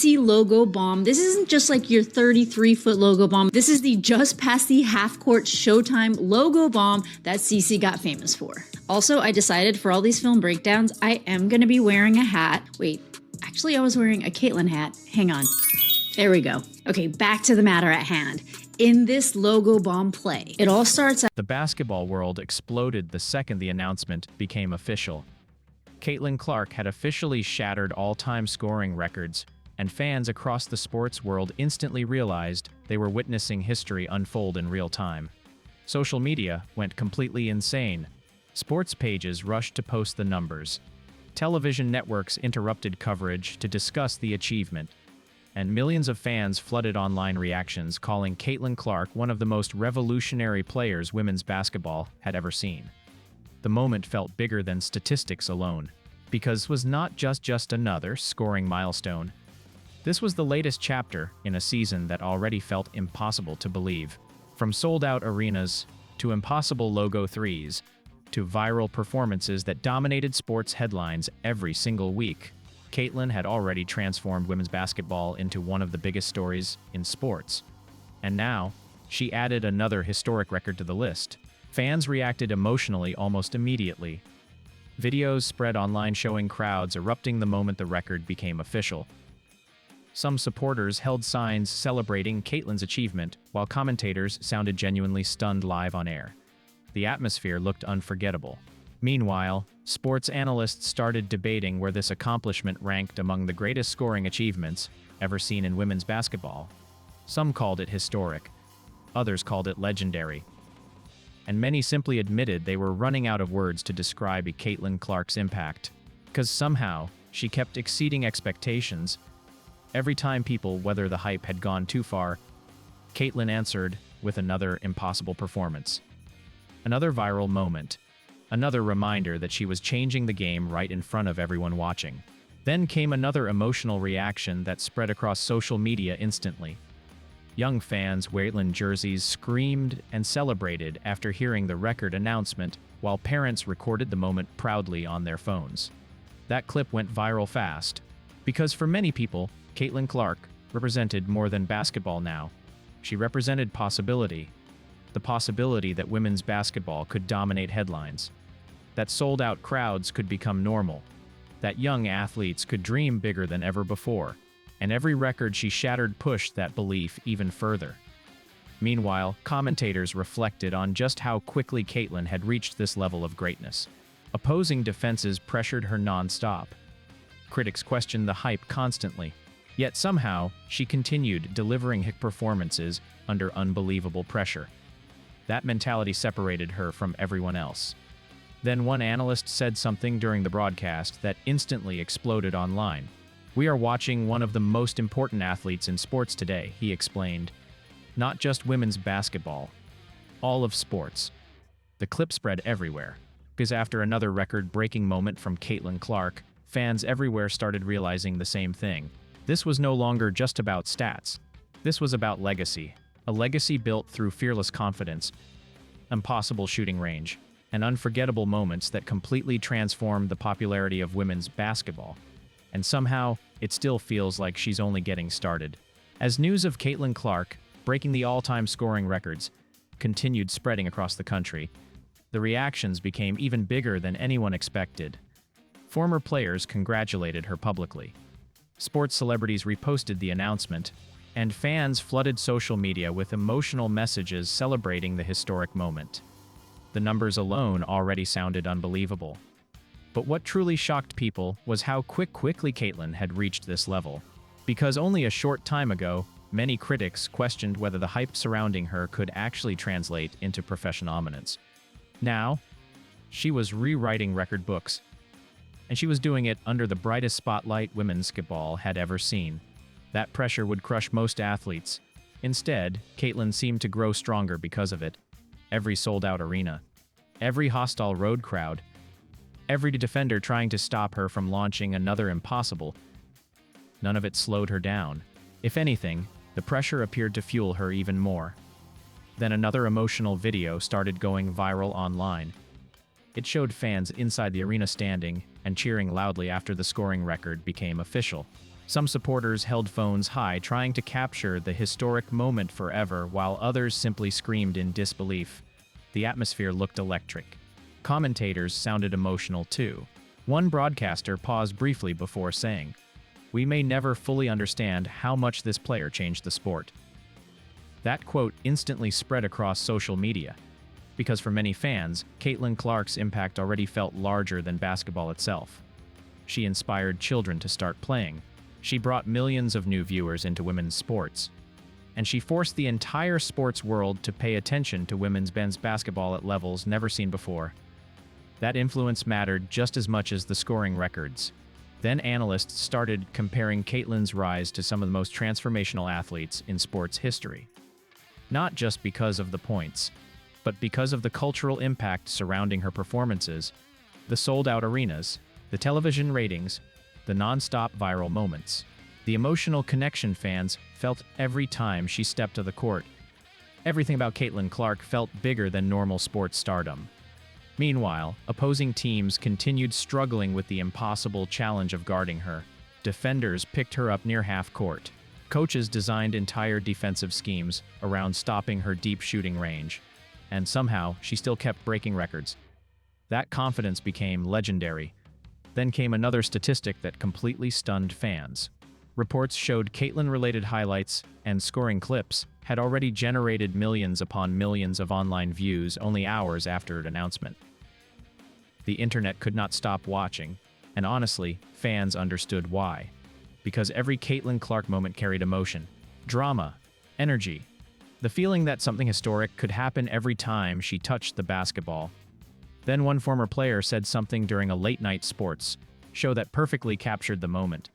CeCe logo bomb. This isn't just like your 33-foot logo bomb. This is the just past the half-court Showtime logo bomb that CeCe got famous for. Also, I decided for all these film breakdowns, I am gonna be wearing a hat. Wait, actually I was wearing a Caitlyn hat. Hang on. There we go. Okay, back to the matter at hand. In this logo bomb play, it all starts out. The basketball world exploded the second the announcement became official. Caitlin Clark had officially shattered all-time scoring records, and fans across the sports world instantly realized they were witnessing history unfold in real time. Social media went completely insane. Sports pages rushed to post the numbers. Television networks interrupted coverage to discuss the achievement, and millions of fans flooded online reactions calling Caitlin Clark one of the most revolutionary players women's basketball had ever seen. The moment felt bigger than statistics alone, because it was not just another scoring milestone. This was the latest chapter in a season that already felt impossible to believe. From sold-out arenas, to impossible logo threes, to viral performances that dominated sports headlines every single week, Caitlin had already transformed women's basketball into one of the biggest stories in sports. And now, she added another historic record to the list. Fans reacted emotionally almost immediately. Videos spread online showing crowds erupting the moment the record became official. Some supporters held signs celebrating Caitlin's achievement, while commentators sounded genuinely stunned live on air. The atmosphere looked unforgettable. Meanwhile, sports analysts started debating where this accomplishment ranked among the greatest scoring achievements ever seen in women's basketball. Some called it historic, others called it legendary, and many simply admitted they were running out of words to describe Caitlin Clark's impact, because somehow she kept exceeding expectations. Every time people, whether the hype had gone too far, Caitlin answered with another impossible performance. Another viral moment. Another reminder that she was changing the game right in front of everyone watching. Then came another emotional reaction that spread across social media instantly. Young fans wearing jerseys screamed and celebrated after hearing the record announcement, while parents recorded the moment proudly on their phones. That clip went viral fast, because for many people, Caitlin Clark represented more than basketball now. She represented possibility. The possibility that women's basketball could dominate headlines, that sold-out crowds could become normal, that young athletes could dream bigger than ever before, and every record she shattered pushed that belief even further. Meanwhile, commentators reflected on just how quickly Caitlin had reached this level of greatness. Opposing defenses pressured her non-stop. Critics questioned the hype constantly, yet somehow she continued delivering hit performances under unbelievable pressure. That mentality separated her from everyone else. Then one analyst said something during the broadcast that instantly exploded online. "We are watching one of the most important athletes in sports today," he explained. "Not just women's basketball. All of sports." The clip spread everywhere, because after another record-breaking moment from Caitlin Clark, fans everywhere started realizing the same thing. This was no longer just about stats. This was about legacy. A legacy built through fearless confidence, impossible shooting range, and unforgettable moments that completely transformed the popularity of women's basketball. And somehow, it still feels like she's only getting started. As news of Caitlin Clark breaking the all-time scoring records continued spreading across the country, the reactions became even bigger than anyone expected. Former players congratulated her publicly. Sports celebrities reposted the announcement, and fans flooded social media with emotional messages celebrating the historic moment. The numbers alone already sounded unbelievable. But what truly shocked people was how quickly Caitlin had reached this level. Because only a short time ago, many critics questioned whether the hype surrounding her could actually translate into professional eminence. Now, she was rewriting record books, and she was doing it under the brightest spotlight women's basketball had ever seen. That pressure would crush most athletes. Instead, Caitlin seemed to grow stronger because of it. Every sold-out arena, every hostile road crowd, every defender trying to stop her from launching another impossible. None of it slowed her down. If anything, the pressure appeared to fuel her even more. Then another emotional video started going viral online. It showed fans inside the arena standing and cheering loudly after the scoring record became official. Some supporters held phones high, trying to capture the historic moment forever, while others simply screamed in disbelief. The atmosphere looked electric. Commentators sounded emotional too. One broadcaster paused briefly before saying, "We may never fully understand how much this player changed the sport." That quote instantly spread across social media, because for many fans, Caitlin Clark's impact already felt larger than basketball itself. She inspired children to start playing. She brought millions of new viewers into women's sports. And she forced the entire sports world to pay attention to women's men's basketball at levels never seen before. That influence mattered just as much as the scoring records. Then analysts started comparing Caitlin's rise to some of the most transformational athletes in sports history. Not just because of the points, but because of the cultural impact surrounding her performances, the sold-out arenas, the television ratings, the non-stop viral moments, the emotional connection fans felt every time she stepped to the court. Everything about Caitlin Clark felt bigger than normal sports stardom. Meanwhile, opposing teams continued struggling with the impossible challenge of guarding her. Defenders picked her up near half court. Coaches designed entire defensive schemes around stopping her deep shooting range. And somehow, she still kept breaking records. That confidence became legendary. Then came another statistic that completely stunned fans. Reports showed Caitlin-related highlights and scoring clips had already generated millions upon millions of online views only hours after its announcement. The internet could not stop watching, and honestly, fans understood why. Because every Caitlin Clark moment carried emotion, drama, energy, the feeling that something historic could happen every time she touched the basketball. Then one former player said something during a late-night sports show that perfectly captured the moment.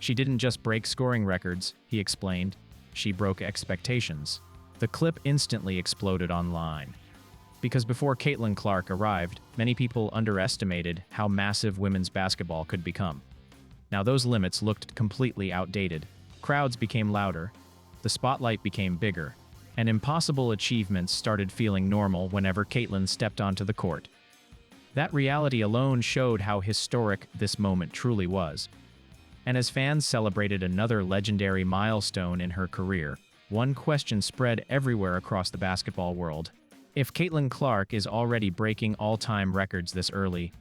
She didn't just break scoring records, he explained. She broke expectations. The clip instantly exploded online. Because before Caitlin Clark arrived, many people underestimated how massive women's basketball could become. Now those limits looked completely outdated. Crowds became louder, the spotlight became bigger, and impossible achievements started feeling normal whenever Caitlin stepped onto the court. That reality alone showed how historic this moment truly was. And as fans celebrated another legendary milestone in her career, one question spread everywhere across the basketball world. If Caitlin Clark is already breaking all-time records this early,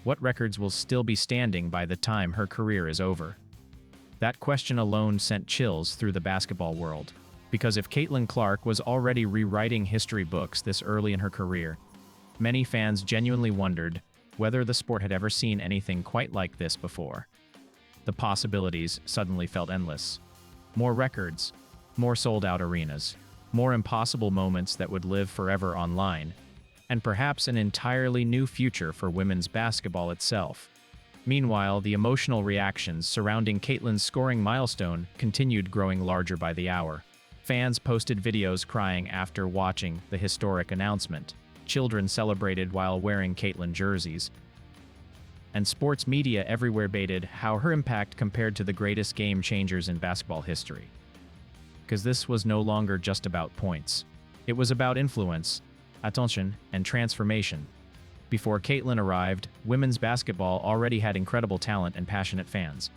what records will still be standing by the time her career is over? That question alone sent chills through the basketball world. Because if Caitlin Clark was already rewriting history books this early in her career, many fans genuinely wondered whether the sport had ever seen anything quite like this before. The possibilities suddenly felt endless. More records, more sold-out arenas, more impossible moments that would live forever online, and perhaps an entirely new future for women's basketball itself. Meanwhile, the emotional reactions surrounding Caitlin's scoring milestone continued growing larger by the hour. Fans posted videos crying after watching the historic announcement. Children celebrated while wearing Caitlin jerseys. And sports media everywhere debated how her impact compared to the greatest game changers in basketball history. Because this was no longer just about points. It was about influence, attention, and transformation. Before Caitlin arrived, women's basketball already had incredible talent and passionate fans.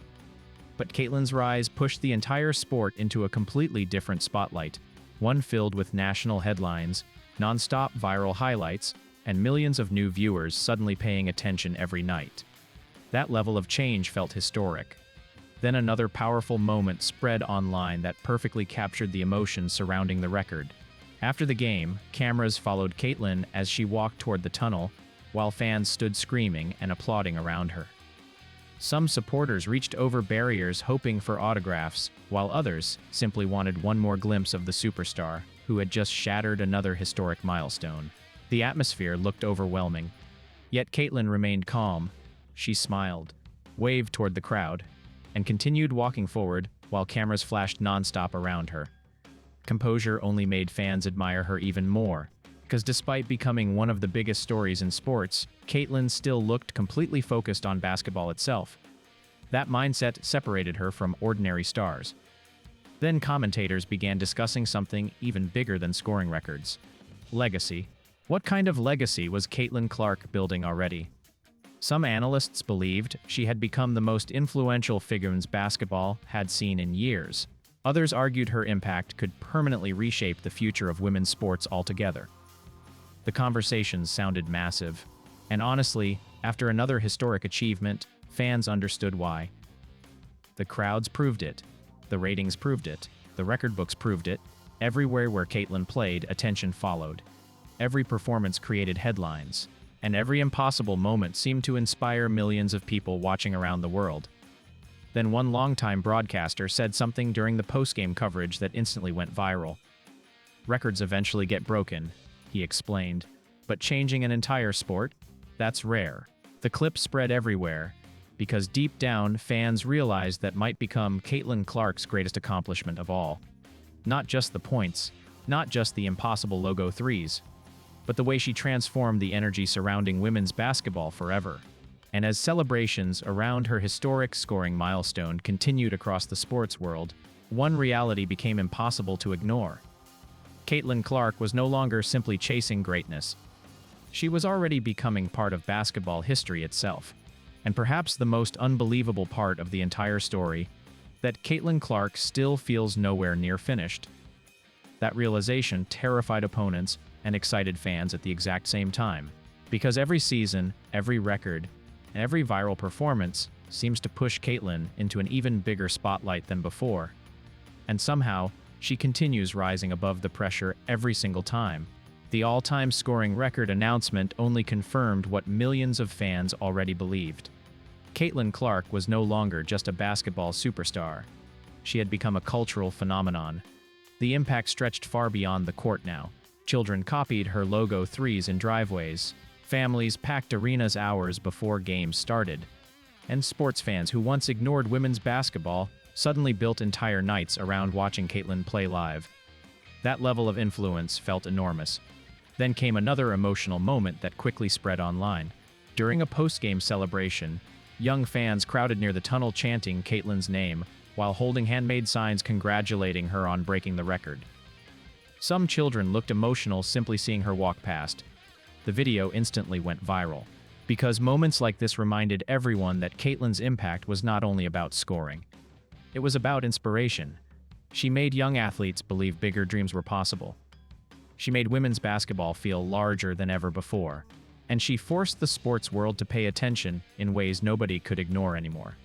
But Caitlin's rise pushed the entire sport into a completely different spotlight, one filled with national headlines, non-stop viral highlights, and millions of new viewers suddenly paying attention every night. That level of change felt historic. Then another powerful moment spread online that perfectly captured the emotion surrounding the record. After the game, cameras followed Caitlin as she walked toward the tunnel, while fans stood screaming and applauding around her. Some supporters reached over barriers hoping for autographs, while others simply wanted one more glimpse of the superstar, who had just shattered another historic milestone. The atmosphere looked overwhelming. Yet Caitlin remained calm. She smiled, waved toward the crowd, and continued walking forward while cameras flashed nonstop around her. Composure only made fans admire her even more, because despite becoming one of the biggest stories in sports, Caitlin still looked completely focused on basketball itself. That mindset separated her from ordinary stars. Then commentators began discussing something even bigger than scoring records. Legacy. What kind of legacy was Caitlin Clark building already? Some analysts believed she had become the most influential figure women's basketball had seen in years. Others argued her impact could permanently reshape the future of women's sports altogether. The conversations sounded massive, and honestly, after another historic achievement, fans understood why. The crowds proved it, the ratings proved it, the record books proved it. Everywhere where Caitlin played, attention followed. Every performance created headlines, and every impossible moment seemed to inspire millions of people watching around the world. Then one longtime broadcaster said something during the post-game coverage that instantly went viral. "Records eventually get broken," he explained, "but changing an entire sport? That's rare." The clip spread everywhere, because deep down, fans realized that might become Caitlin Clark's greatest accomplishment of all. Not just the points, not just the impossible logo threes, but the way she transformed the energy surrounding women's basketball forever. And as celebrations around her historic scoring milestone continued across the sports world, one reality became impossible to ignore. Caitlin Clark was no longer simply chasing greatness. She was already becoming part of basketball history itself. And perhaps the most unbelievable part of the entire story, that Caitlin Clark still feels nowhere near finished. That realization terrified opponents and excited fans at the exact same time, because every season, every record, and every viral performance seems to push Caitlin into an even bigger spotlight than before. And somehow, she continues rising above the pressure every single time. The all-time scoring record announcement only confirmed what millions of fans already believed. Caitlin Clark was no longer just a basketball superstar. She had become a cultural phenomenon. The impact stretched far beyond the court now. Children copied her logo threes in driveways. Families packed arenas hours before games started. And sports fans who once ignored women's basketball suddenly built entire nights around watching Caitlin play live. That level of influence felt enormous. Then came another emotional moment that quickly spread online. During a post-game celebration, young fans crowded near the tunnel chanting Caitlin's name while holding handmade signs congratulating her on breaking the record. Some children looked emotional simply seeing her walk past. The video instantly went viral, because moments like this reminded everyone that Caitlin's impact was not only about scoring. It was about inspiration. She made young athletes believe bigger dreams were possible. She made women's basketball feel larger than ever before, and she forced the sports world to pay attention in ways nobody could ignore anymore.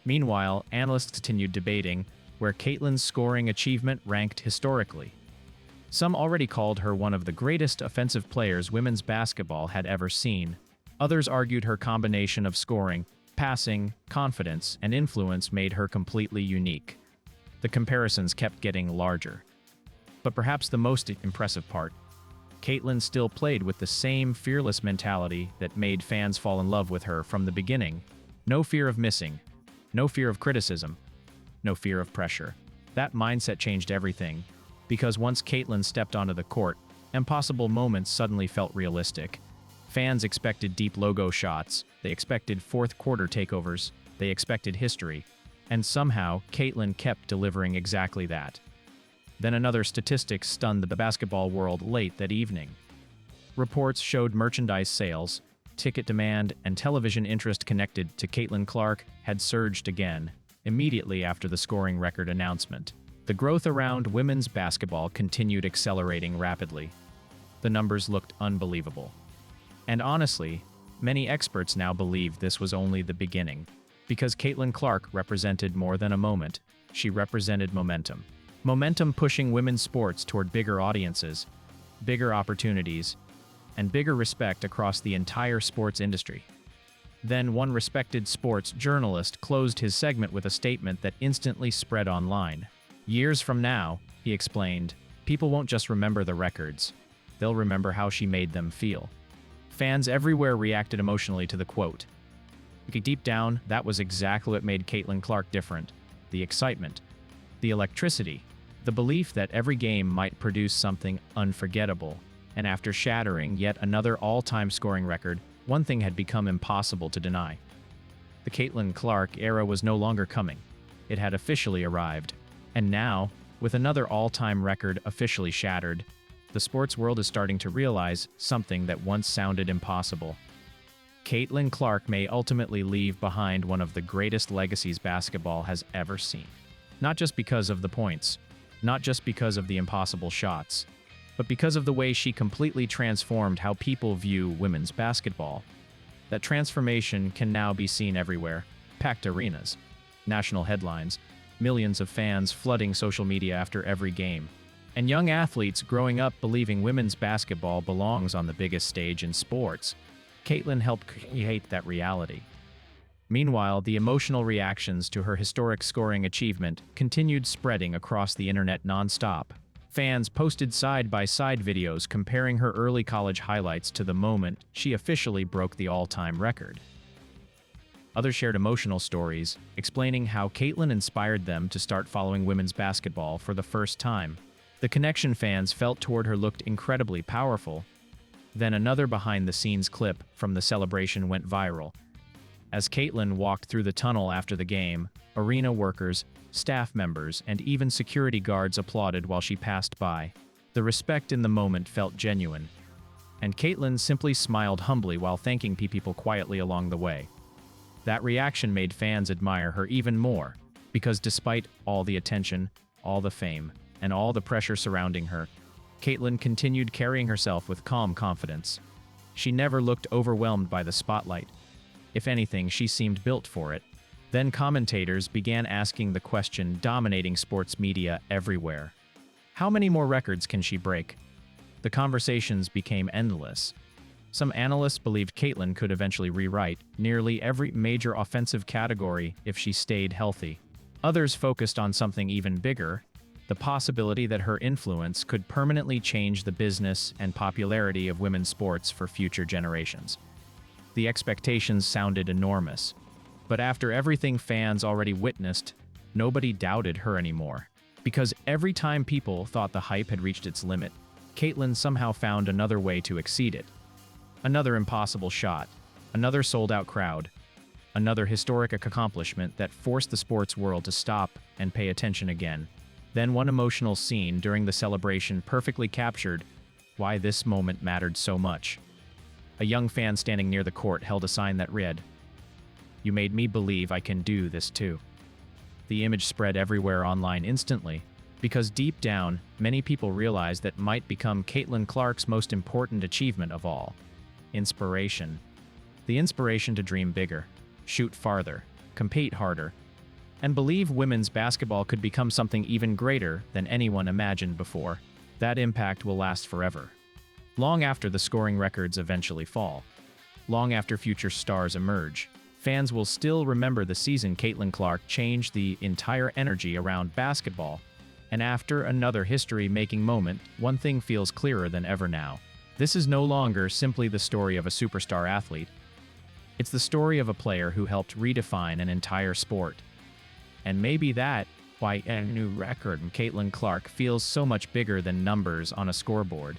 Meanwhile, analysts continued debating where Caitlin's scoring achievement ranked historically. Some already called her one of the greatest offensive players women's basketball had ever seen. Others argued her combination of scoring, passing, confidence, and influence made her completely unique. The comparisons kept getting larger. But perhaps the most impressive part, Caitlin still played with the same fearless mentality that made fans fall in love with her from the beginning. No fear of missing, no fear of criticism, no fear of pressure. That mindset changed everything, because once Caitlin stepped onto the court, impossible moments suddenly felt realistic. Fans expected deep logo shots, they expected fourth-quarter takeovers, they expected history, and somehow Caitlin kept delivering exactly that. Then another statistic stunned the basketball world late that evening. Reports showed merchandise sales, ticket demand, and television interest connected to Caitlin Clark had surged again, immediately after the scoring record announcement. The growth around women's basketball continued accelerating rapidly. The numbers looked unbelievable. And honestly, many experts now believe this was only the beginning, because Caitlin Clark represented more than a moment. She represented momentum. Momentum pushing women's sports toward bigger audiences, bigger opportunities, and bigger respect across the entire sports industry. Then one respected sports journalist closed his segment with a statement that instantly spread online. "Years from now," he explained, "people won't just remember the records. They'll remember how she made them feel." Fans everywhere reacted emotionally to the quote. Deep down, that was exactly what made Caitlin Clark different. The excitement, the electricity, the belief that every game might produce something unforgettable. And after shattering yet another all-time scoring record, one thing had become impossible to deny. The Caitlin Clark era was no longer coming. It had officially arrived. And now, with another all-time record officially shattered, the sports world is starting to realize something that once sounded impossible. Caitlin Clark may ultimately leave behind one of the greatest legacies basketball has ever seen. Not just because of the points, not just because of the impossible shots, but because of the way she completely transformed how people view women's basketball. That transformation can now be seen everywhere. Packed arenas, national headlines, millions of fans flooding social media after every game, and young athletes growing up believing women's basketball belongs on the biggest stage in sports. Caitlin helped create that reality. Meanwhile, the emotional reactions to her historic scoring achievement continued spreading across the internet non-stop. Fans posted side-by-side videos comparing her early college highlights to the moment she officially broke the all-time record. Others shared emotional stories, explaining how Caitlin inspired them to start following women's basketball for the first time. The connection fans felt toward her looked incredibly powerful. Then another behind-the-scenes clip from the celebration went viral. As Caitlin walked through the tunnel after the game, arena workers, staff members, and even security guards applauded while she passed by. The respect in the moment felt genuine, and Caitlin simply smiled humbly while thanking people quietly along the way. That reaction made fans admire her even more, because despite all the attention, all the fame, and all the pressure surrounding her, Caitlin continued carrying herself with calm confidence. She never looked overwhelmed by the spotlight. If anything, she seemed built for it. Then commentators began asking the question dominating sports media everywhere. How many more records can she break? The conversations became endless. Some analysts believed Caitlin could eventually rewrite nearly every major offensive category if she stayed healthy. Others focused on something even bigger, the possibility that her influence could permanently change the business and popularity of women's sports for future generations. The expectations sounded enormous, but after everything fans already witnessed, nobody doubted her anymore. Because every time people thought the hype had reached its limit, Caitlin somehow found another way to exceed it. Another impossible shot, another sold-out crowd, another historic accomplishment that forced the sports world to stop and pay attention again. Then one emotional scene during the celebration perfectly captured why this moment mattered so much. A young fan standing near the court held a sign that read, "You made me believe I can do this too." The image spread everywhere online instantly, because deep down, many people realized that might become Caitlin Clark's most important achievement of all. Inspiration. The inspiration to dream bigger, shoot farther, compete harder, and believe women's basketball could become something even greater than anyone imagined before. That impact will last forever. Long after the scoring records eventually fall, long after future stars emerge, fans will still remember the season Caitlin Clark changed the entire energy around basketball. And after another history-making moment, one thing feels clearer than ever now. This is no longer simply the story of a superstar athlete. It's the story of a player who helped redefine an entire sport. And maybe that's why a new record in Caitlin Clark feels so much bigger than numbers on a scoreboard.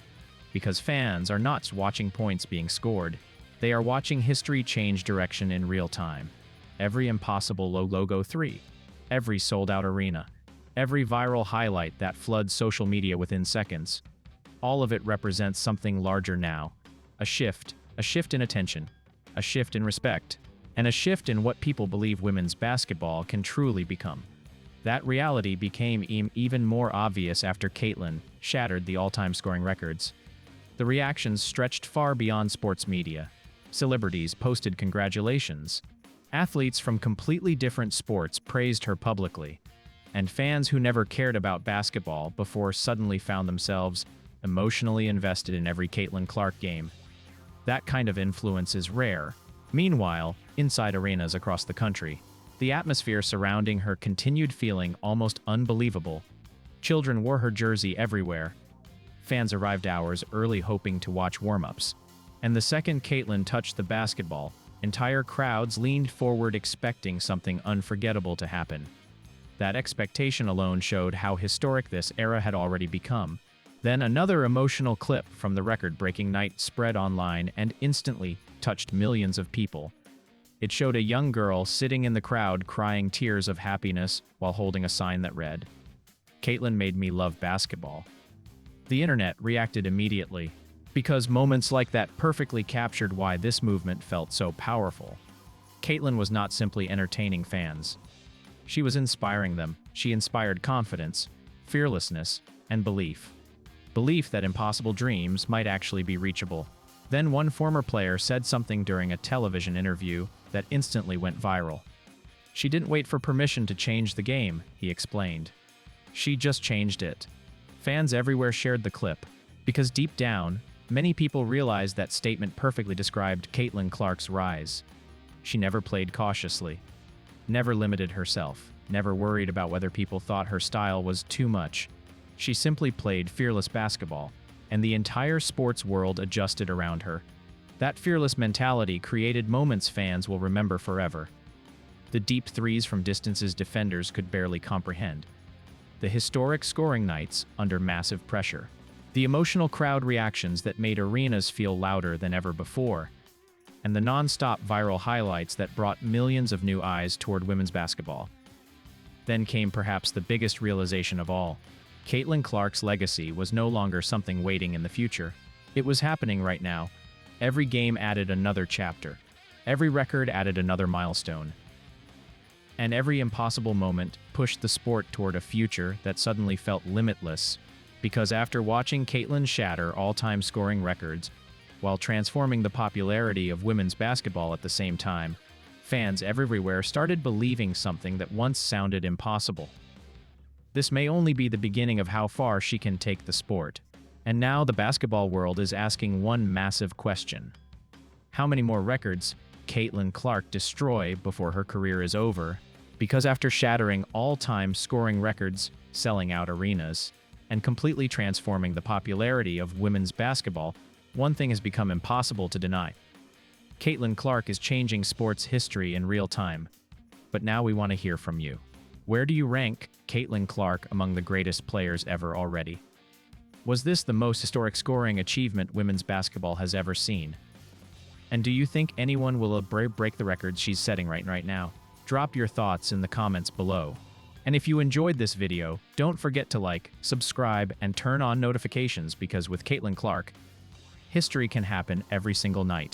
Because fans are not watching points being scored, they are watching history change direction in real time. Every impossible logo 3, every sold-out arena, every viral highlight that floods social media within seconds. All of it represents something larger now. A shift in attention, a shift in respect, and a shift in what people believe women's basketball can truly become. That reality became even more obvious after Caitlin shattered the all-time scoring records. The reactions stretched far beyond sports media. Celebrities posted congratulations. Athletes from completely different sports praised her publicly. And fans who never cared about basketball before suddenly found themselves emotionally invested in every Caitlin Clark game. That kind of influence is rare. Meanwhile, inside arenas across the country, the atmosphere surrounding her continued feeling almost unbelievable. Children wore her jersey everywhere. Fans arrived hours early hoping to watch warm-ups. And the second Caitlin touched the basketball, entire crowds leaned forward expecting something unforgettable to happen. That expectation alone showed how historic this era had already become. Then another emotional clip from the record-breaking night spread online and instantly touched millions of people. It showed a young girl sitting in the crowd crying tears of happiness while holding a sign that read, "Caitlin made me love basketball." The internet reacted immediately. because moments like that perfectly captured why this movement felt so powerful. Caitlyn was not simply entertaining fans. She was inspiring them. She inspired confidence, fearlessness, and belief. Belief that impossible dreams might actually be reachable. Then one former player said something during a television interview that instantly went viral. "She didn't wait for permission to change the game," he explained. "She just changed it." Fans everywhere shared the clip, because deep down, many people realized that statement perfectly described Caitlyn Clark's rise. She never played cautiously, never limited herself, never worried about whether people thought her style was too much. She simply played fearless basketball, and the entire sports world adjusted around her. That fearless mentality created moments fans will remember forever. The deep threes from distances defenders could barely comprehend. The historic scoring nights under massive pressure. The emotional crowd reactions that made arenas feel louder than ever before. And the non-stop viral highlights that brought millions of new eyes toward women's basketball. Then came perhaps the biggest realization of all. Caitlyn Clark's legacy was no longer something waiting in the future. It was happening right now. Every game added another chapter. Every record added another milestone. And every impossible moment pushed the sport toward a future that suddenly felt limitless. Because after watching Caitlyn shatter all-time scoring records, while transforming the popularity of women's basketball at the same time, fans everywhere started believing something that once sounded impossible. This may only be the beginning of how far she can take the sport. And now the basketball world is asking one massive question. How many more records Caitlyn Clark destroy before her career is over? Because after shattering all-time scoring records, selling out arenas, and completely transforming the popularity of women's basketball, one thing has become impossible to deny. Caitlyn Clark is changing sports history in real time. But now we want to hear from you. Where do you rank Caitlyn Clark among the greatest players ever already? Was this the most historic scoring achievement women's basketball has ever seen? And do you think anyone will break the records she's setting right now? Drop your thoughts in the comments below. And if you enjoyed this video, don't forget to like, subscribe, and turn on notifications because with Caitlyn Clark, history can happen every single night.